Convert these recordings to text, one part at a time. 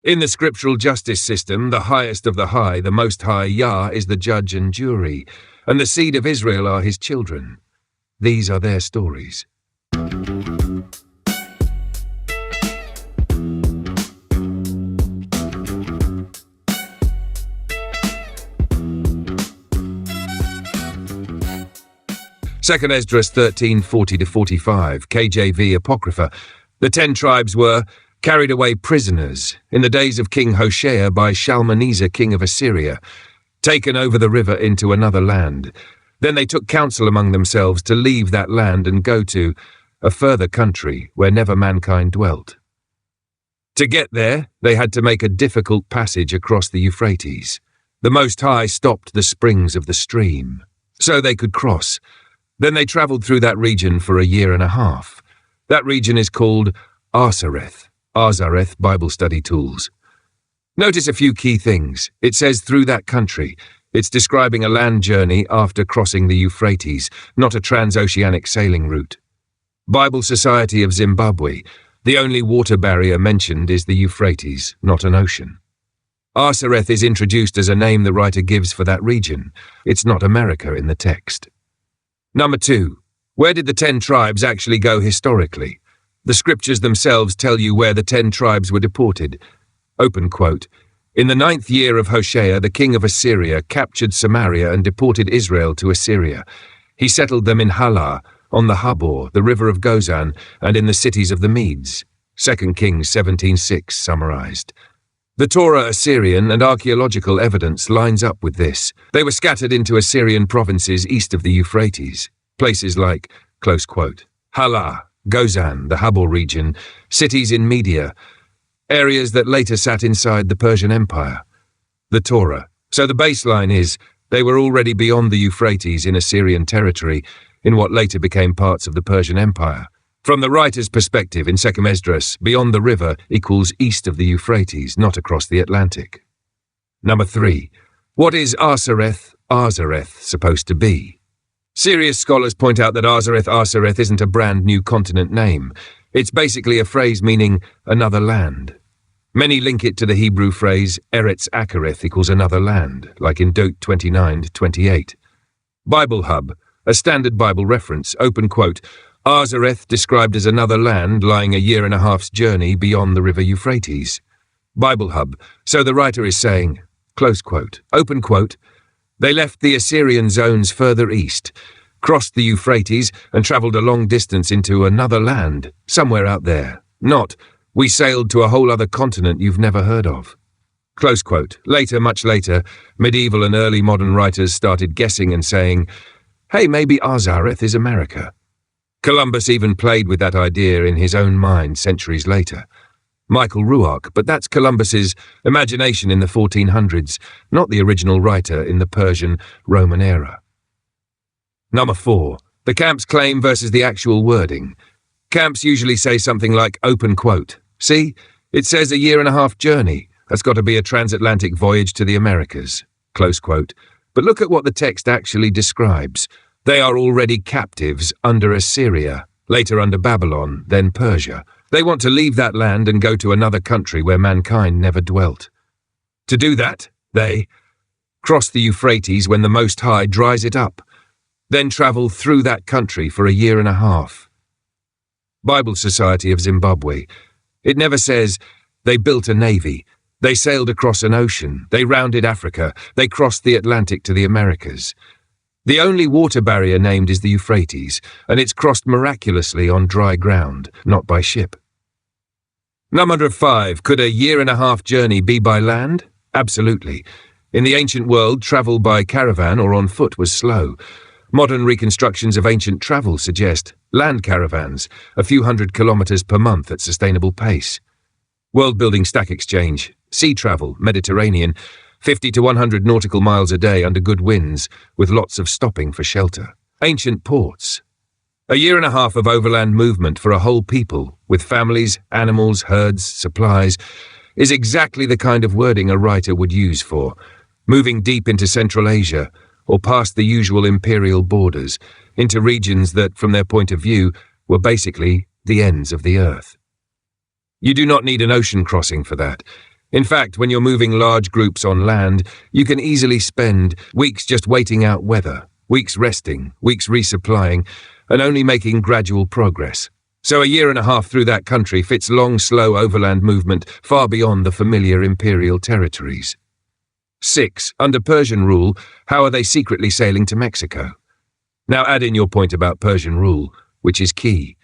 In the scriptural justice system, the highest of the high, the Most High Yah, is the judge and jury, and the seed of Israel are his children. These are their stories. Second Esdras 13:40-45, KJV Apocrypha. The 10 tribes were carried away prisoners in the days of King Hoshea by Shalmaneser, king of Assyria, taken over the river into another land. Then they took counsel among themselves to leave that land and go to a further country where never mankind dwelt. To get there, they had to make a difficult passage across the Euphrates. The Most High stopped the springs of the stream, so they could cross. Then they travelled through that region for a year and a half. That region is called Arsareth. Arsareth Bible Study Tools. Notice a few key things. It says through that country. It's describing a land journey after crossing the Euphrates, not a transoceanic sailing route. Bible Society of Zimbabwe. The only water barrier mentioned is the Euphrates, not an ocean. Arsareth is introduced as a name the writer gives for that region. It's not America in the text. Number 2. Where did the 10 tribes actually go historically? The scriptures themselves tell you where the 10 tribes were deported. Open quote. In the 9th year of Hoshea, the king of Assyria captured Samaria and deported Israel to Assyria. He settled them in Halah, on the Habor, the river of Gozan, and in the cities of the Medes. 2 Kings 17:6 summarized. The Torah Assyrian and archaeological evidence lines up with this. They were scattered into Assyrian provinces east of the Euphrates, places like, close quote, Halah, Gozan, the Habor region, cities in Media, areas that later sat inside the Persian Empire. The Torah. So the baseline is, they were already beyond the Euphrates in Assyrian territory, in what later became parts of the Persian Empire. From the writer's perspective in 2 Esdras, beyond the river equals east of the Euphrates, not across the Atlantic. Number 3. What is Arsareth supposed to be? Serious scholars point out that Arsareth isn't a brand new continent name. It's basically a phrase meaning another land. Many link it to the Hebrew phrase Eretz Akareth equals another land, like in Deut 29:28. Bible Hub, a standard Bible reference, open quote, Arsareth described as another land lying a year and a half's journey beyond the river Euphrates. Bible Hub, so the writer is saying, close quote, open quote, they left the Assyrian zones further east, crossed the Euphrates and travelled a long distance into another land, somewhere out there. Not, we sailed to a whole other continent you've never heard of. Close quote. Later, much later, medieval and early modern writers started guessing and saying, hey, maybe Arsareth is America. Columbus even played with that idea in his own mind centuries later. Michael Ruark, but that's Columbus's imagination in the 1400s, not the original writer in the Persian Roman era. Number 4. The camp's claim versus the actual wording. Camps usually say something like open quote. See, it says a year and a half journey. That's got to be a transatlantic voyage to the Americas. Close quote. But look at what the text actually describes. They are already captives under Assyria, later under Babylon, then Persia. They want to leave that land and go to another country where mankind never dwelt. To do that, they cross the Euphrates when the Most High dries it up, then travel through that country for a year and a half. Bible Society of Zimbabwe. It never says, they built a navy, they sailed across an ocean, they rounded Africa, they crossed the Atlantic to the Americas. The only water barrier named is the Euphrates, and it's crossed miraculously on dry ground, not by ship. Number 5. Could a year and a half journey be by land? Absolutely. In the ancient world, travel by caravan or on foot was slow. Modern reconstructions of ancient travel suggest land caravans, a few hundred kilometers per month at sustainable pace. World-building stack exchange, sea travel, Mediterranean, 50 to 100 nautical miles a day under good winds, with lots of stopping for shelter. Ancient ports. A year and a half of overland movement for a whole people, with families, animals, herds, supplies, is exactly the kind of wording a writer would use for moving deep into Central Asia, or past the usual imperial borders, into regions that, from their point of view, were basically the ends of the earth. You do not need an ocean crossing for that. In fact, when you're moving large groups on land, you can easily spend weeks just waiting out weather, weeks resting, weeks resupplying, and only making gradual progress. So a year and a half through that country fits long, slow overland movement far beyond the familiar imperial territories. 6. Under Persian rule, how are they secretly sailing to Mexico? Now add in your point about Persian rule, which is key.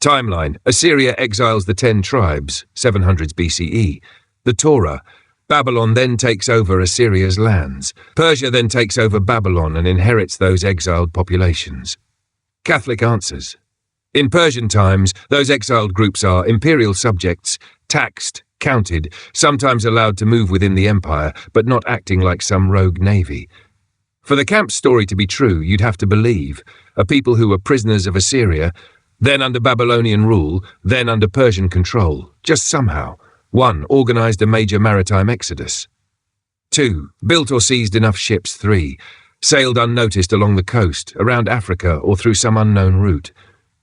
Timeline: Assyria exiles the 10 tribes, 700s BCE. The Torah: Babylon then takes over Assyria's lands. Persia then takes over Babylon and inherits those exiled populations. Catholic answers. In Persian times, those exiled groups are imperial subjects, taxed, counted, sometimes allowed to move within the empire, but not acting like some rogue navy. For the camp's story to be true, you'd have to believe a people who were prisoners of Assyria, then under Babylonian rule, then under Persian control, just somehow, 1. Organized a major maritime exodus. 2. Built or seized enough ships. 3. Sailed unnoticed along the coast, around Africa, or through some unknown route.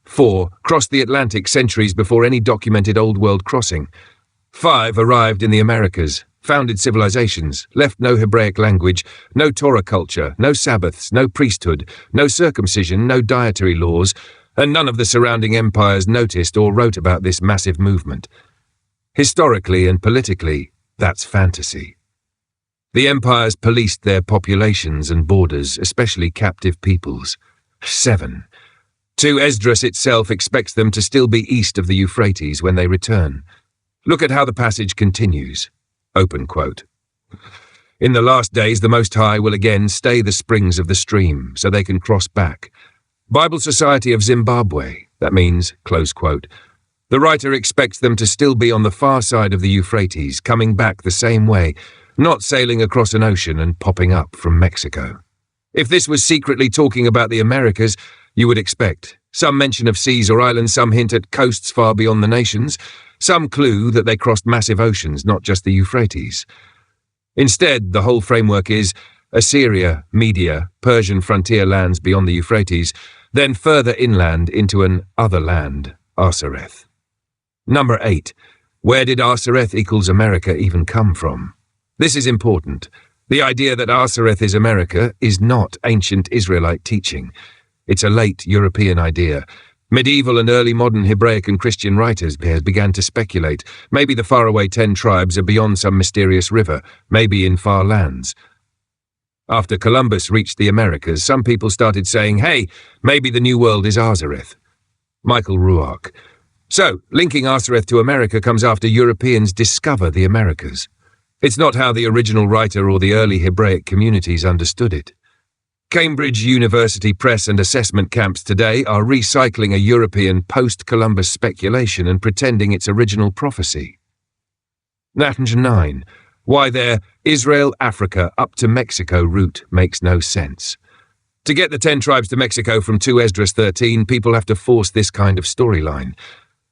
4. Crossed the Atlantic centuries before any documented Old World crossing. 5. Arrived in the Americas, founded civilizations, left no Hebraic language, no Torah culture, no Sabbaths, no priesthood, no circumcision, no dietary laws, and none of the surrounding empires noticed or wrote about this massive movement. Historically and politically, that's fantasy. The empires policed their populations and borders, especially captive peoples. 7. 2. Esdras itself expects them to still be east of the Euphrates when they return. Look at how the passage continues. Open quote. In the last days, the Most High will again stay the springs of the stream, so they can cross back. Bible Society of Zimbabwe, that means, close quote. The writer expects them to still be on the far side of the Euphrates, coming back the same way, not sailing across an ocean and popping up from Mexico. If this was secretly talking about the Americas, you would expect some mention of seas or islands, some hint at coasts far beyond the nations, some clue that they crossed massive oceans, not just the Euphrates. Instead, the whole framework is Assyria, Media, Persian frontier lands beyond the Euphrates, then further inland into an other land, Arsareth. Number 8. Where did Arsareth equals America even come from? This is important. The idea that Arsareth is America is not ancient Israelite teaching. It's a late European idea. Medieval and early modern Hebraic and Christian writers began to speculate. Maybe the faraway 10 tribes are beyond some mysterious river, maybe in far lands. After Columbus reached the Americas, some people started saying, hey, maybe the New World is Arsareth. Michael Ruark. So, linking Arsareth to America comes after Europeans discover the Americas. It's not how the original writer or the early Hebraic communities understood it. Cambridge University press and assessment camps today are recycling a European post-Columbus speculation and pretending it's original prophecy. 9. Why their Israel, Africa, up to Mexico route makes no sense. To get the 10 tribes to Mexico from 2 Esdras 13, people have to force this kind of storyline.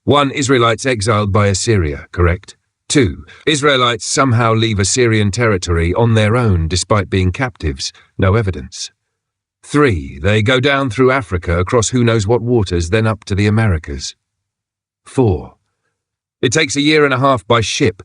1. Israelites exiled by Assyria, correct? 2. Israelites somehow leave Assyrian territory on their own despite being captives, no evidence. 3. They go down through Africa across who knows what waters, then up to the Americas. 4. It takes a year and a half by ship,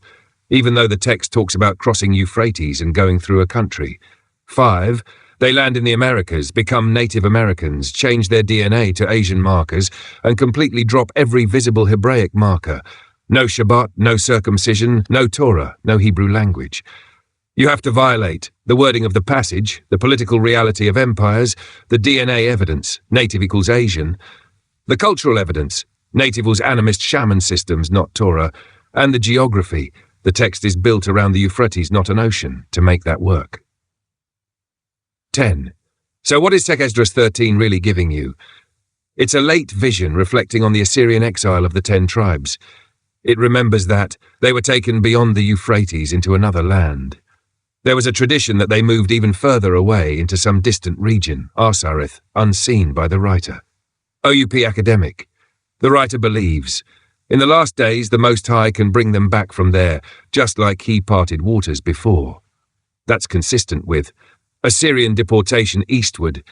even though the text talks about crossing Euphrates and going through a country. 5. They land in the Americas, become Native Americans, change their DNA to Asian markers, and completely drop every visible Hebraic marker. No Shabbat, no circumcision, no Torah, no Hebrew language. You have to violate the wording of the passage, the political reality of empires, the DNA evidence, native equals Asian, the cultural evidence, native equals animist shaman systems, not Torah, and the geography. The text is built around the Euphrates, not an ocean, to make that work. 10. So what is Esdras 13 really giving you? It's a late vision reflecting on the Assyrian exile of the 10 tribes. It remembers that they were taken beyond the Euphrates into another land. There was a tradition that they moved even further away into some distant region, Arsareth, unseen by the writer. OUP academic. The writer believes, in the last days the Most High can bring them back from there, just like he parted waters before. That's consistent with Assyrian deportation eastward,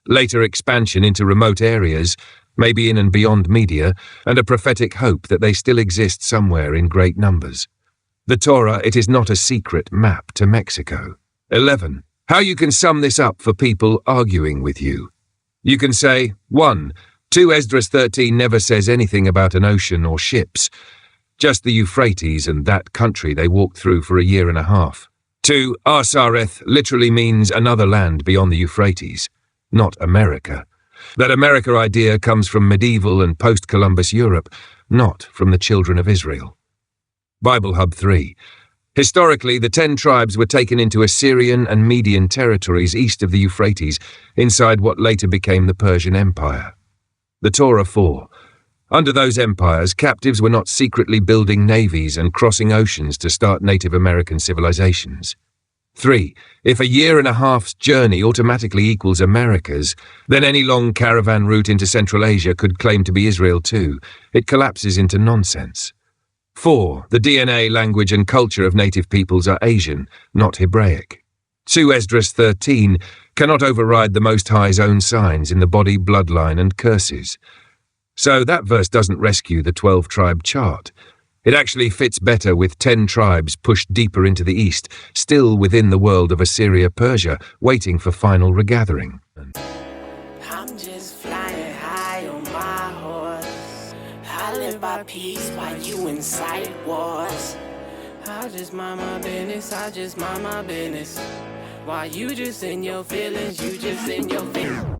later expansion into remote areas, maybe in and beyond Media, and a prophetic hope that they still exist somewhere in great numbers. The Torah, it is not a secret map to Mexico. 11. How you can sum this up for people arguing with you. You can say, 1. 2 Esdras 13 never says anything about an ocean or ships, just the Euphrates and that country they walked through for a year and a half. 2. Arsareth literally means another land beyond the Euphrates, not America. That America idea comes from medieval and post-Columbus Europe, not from the children of Israel. Bible Hub 3. Historically, the 10 tribes were taken into Assyrian and Median territories east of the Euphrates, inside what later became the Persian Empire. The Torah 4. Under those empires, captives were not secretly building navies and crossing oceans to start Native American civilizations. 3. If a year and a half's journey automatically equals America's, then any long caravan route into Central Asia could claim to be Israel too. It collapses into nonsense. 4. The DNA, language and culture of native peoples are Asian, not Hebraic. 2 Esdras 13 cannot override the Most High's own signs in the body, bloodline and curses. So that verse doesn't rescue the 12-tribe chart. It actually fits better with 10 tribes pushed deeper into the east, still within the world of Assyria-Persia, waiting for final regathering. I'm just flying high on my horse. I live by peace while you incite wars. I just mind my business, I just mind my business. While you just in your feelings, you just in your feelings.